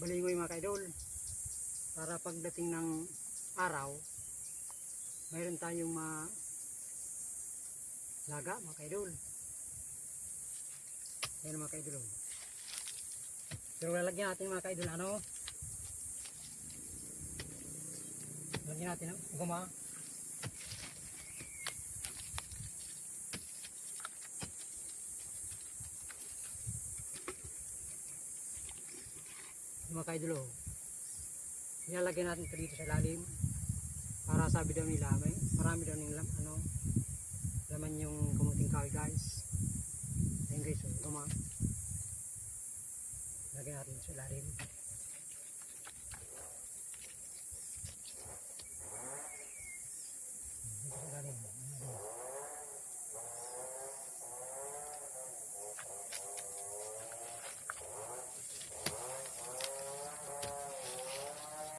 balingoy mga kaidol, para pagdating ng araw mayroon tayong laga mga kaidol. Yan mga kaidol. Pero lalagyan natin mga kaidol lagyan natin ng guma. Mga kaidol, nilalagyan natin ito dito sa ilalim para sabi daw nila marami daw ng laman yung kamuting kahoy guys. Ayun guys, guma. Lagyan natin sa ilalim.